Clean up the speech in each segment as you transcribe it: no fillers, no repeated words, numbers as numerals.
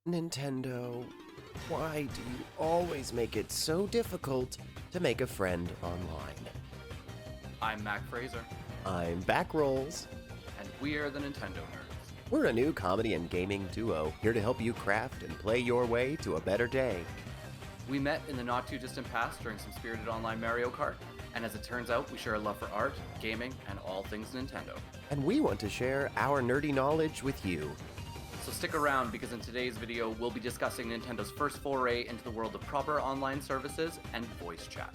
Nintendo, why do you always make it so difficult to make a friend online? I'm Mac Fraser, I'm Backrolls. and we're the Nintendo Nerds. We're a new comedy and gaming duo here to help you craft and play your way to a better day. We met in the not-too-distant past during some spirited online Mario Kart, and as it turns out, we share a love for art, gaming, and all things Nintendo. And we want to share our nerdy knowledge with you. So stick around, because in today's video, we'll be discussing Nintendo's first foray into the world of proper online services and voice chat.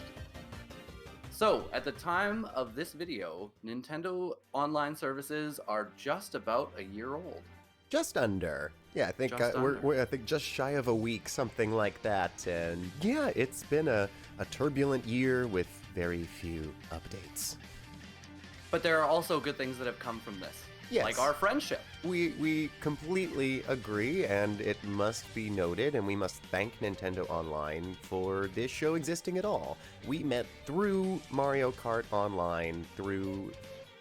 So, at the time of this video, Nintendo online services are just about a year old. Just under. Yeah, I think we're just shy of a week, something like that. And yeah, it's been a turbulent year with very few updates. But there are also good things that have come from this. Yes. Like our friendship. We completely agree, and it must be noted, and we must thank Nintendo Online for this show existing at all. We met through Mario Kart Online, through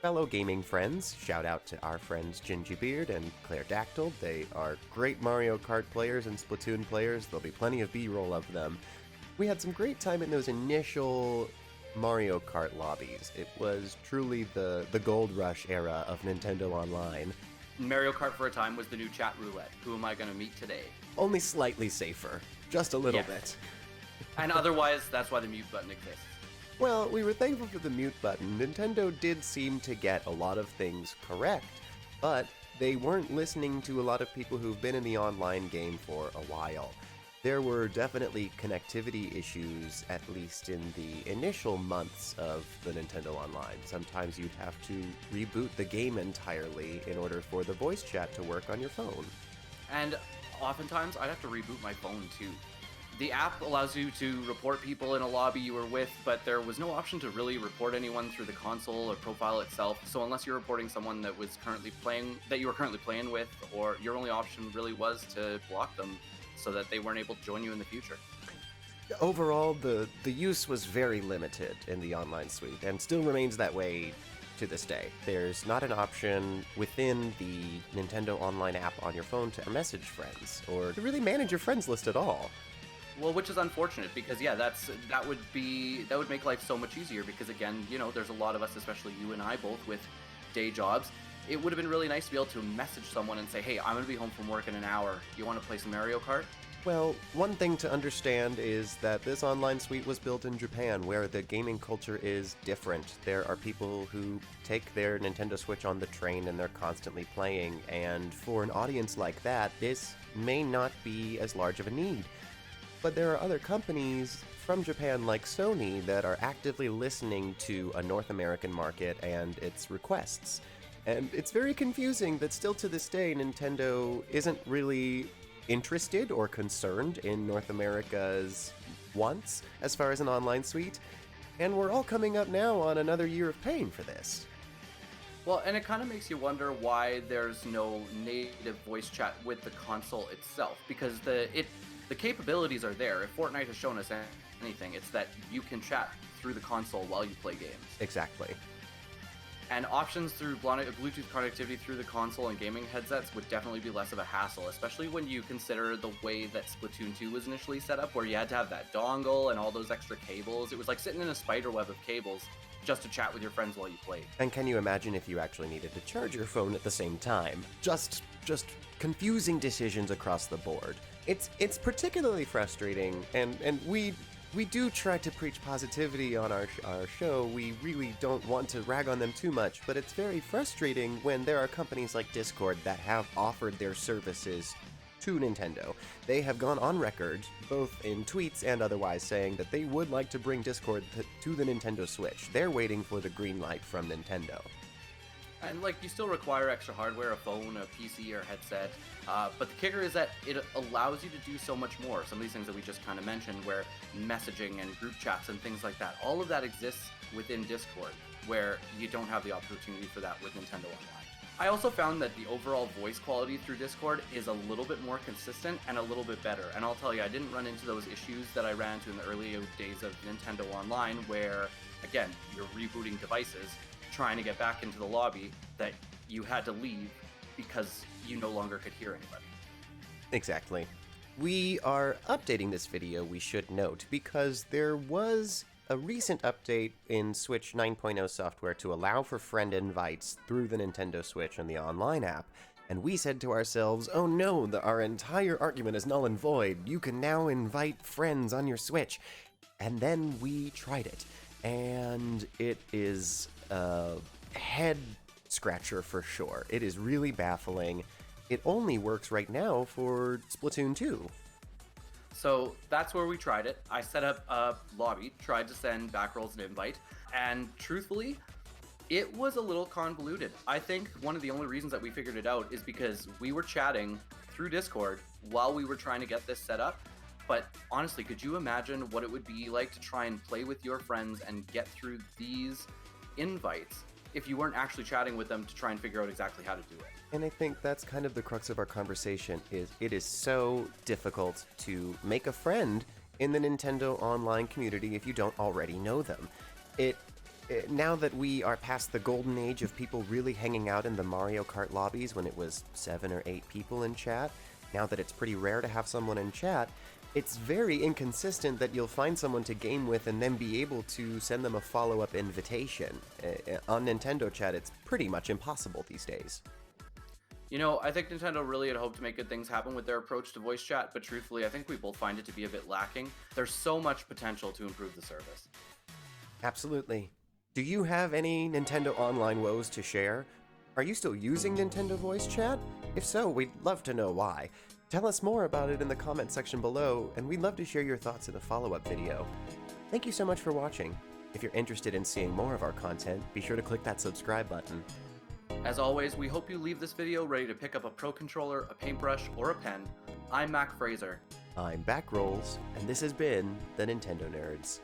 fellow gaming friends. Shout out to our friends Gingybeard and Claire Dactyl. They are great Mario Kart players and Splatoon players. There'll be plenty of B-roll of them. We had some great time in those initial Mario Kart lobbies. It was truly the gold rush era of Nintendo Online. Mario Kart for a time was the new chat roulette. Who am I going to meet today? Only slightly safer. Just a little Yeah. bit. And otherwise, that's why the mute button exists. Well, we were thankful for the mute button. Nintendo did seem to get a lot of things correct, but they weren't listening to a lot of people who've been in the online game for a while. There were definitely connectivity issues, at least in the initial months of the Nintendo Online. Sometimes you'd have to reboot the game entirely in order for the voice chat to work on your phone. And oftentimes, I'd have to reboot my phone too. The app allows you to report people in a lobby you were with, but there was no option to really report anyone through the console or profile itself. So unless you're reporting someone that you were currently playing with, or your only option really was to block them so that they weren't able to join you in the future. Overall, the use was very limited in the online suite, and still remains that way to this day. There's not an option within the Nintendo Online app on your phone to message friends, or to really manage your friends list at all. Well, which is unfortunate, because yeah, that would make life so much easier, because again, there's a lot of us, especially you and I both, with day jobs. It would have been really nice to be able to message someone and say, hey, I'm going to be home from work in an hour. You want to play some Mario Kart? Well, one thing to understand is that this online suite was built in Japan, where the gaming culture is different. There are people who take their Nintendo Switch on the train and they're constantly playing, and for an audience like that, this may not be as large of a need. But there are other companies from Japan like Sony that are actively listening to a North American market and its requests. And it's very confusing that still to this day, Nintendo isn't really interested or concerned in North America's wants as far as an online suite. And we're all coming up now on another year of paying for this. Well, and it kind of makes you wonder why there's no native voice chat with the console itself, because the capabilities are there. If Fortnite has shown us anything, it's that you can chat through the console while you play games. Exactly. And options through Bluetooth connectivity through the console and gaming headsets would definitely be less of a hassle, especially when you consider the way that Splatoon 2 was initially set up, where you had to have that dongle and all those extra cables. It was like sitting in a spider web of cables just to chat with your friends while you played. And can you imagine if you actually needed to charge your phone at the same time? Just confusing decisions across the board. It's particularly frustrating, and we do try to preach positivity on our show. We really don't want to rag on them too much, but it's very frustrating when there are companies like Discord that have offered their services to Nintendo. They have gone on record, both in tweets and otherwise, saying that they would like to bring Discord to the Nintendo Switch. They're waiting for the green light from Nintendo. And you still require extra hardware, a phone, a PC, or a headset. But the kicker is that it allows you to do so much more. Some of these things that we just kind of mentioned, where messaging and group chats and things like that, all of that exists within Discord, where you don't have the opportunity for that with Nintendo Online. I also found that the overall voice quality through Discord is a little bit more consistent and a little bit better. And I'll tell you, I didn't run into those issues that I ran into in the early days of Nintendo Online, where, again, you're rebooting devices, trying to get back into the lobby, that you had to leave because you no longer could hear anybody. Exactly. We are updating this video, we should note, because there was a recent update in Switch 9.0 software to allow for friend invites through the Nintendo Switch and the online app. And we said to ourselves, oh no, our entire argument is null and void. You can now invite friends on your Switch. And then we tried it. And it is a head scratcher for sure. It is really baffling. It only works right now for Splatoon 2. So that's where we tried it. I set up a lobby, tried to send Backrolls an invite, and truthfully, it was a little convoluted. I think one of the only reasons that we figured it out is because we were chatting through Discord while we were trying to get this set up. But honestly, could you imagine what it would be like to try and play with your friends and get through these invites if you weren't actually chatting with them to try and figure out exactly how to do it? And I think that's kind of the crux of our conversation, is it is so difficult to make a friend in the Nintendo Online community if you don't already know them. Now that we are past the golden age of people really hanging out in the Mario Kart lobbies when it was 7 or 8 people in chat, now that it's pretty rare to have someone in chat, it's very inconsistent that you'll find someone to game with and then be able to send them a follow-up invitation. On Nintendo chat, it's pretty much impossible these days. You know, I think Nintendo really had hoped to make good things happen with their approach to voice chat, but truthfully, I think we both find it to be a bit lacking. There's so much potential to improve the service. Absolutely. Do you have any Nintendo Online woes to share? Are you still using Nintendo Voice Chat? If so, we'd love to know why. Tell us more about it in the comment section below, and we'd love to share your thoughts in a follow-up video. Thank you so much for watching. If you're interested in seeing more of our content, be sure to click that subscribe button. As always, we hope you leave this video ready to pick up a Pro Controller, a paintbrush, or a pen. I'm Mac Fraser. I'm Backrolls, and this has been the Nintendo Nerds.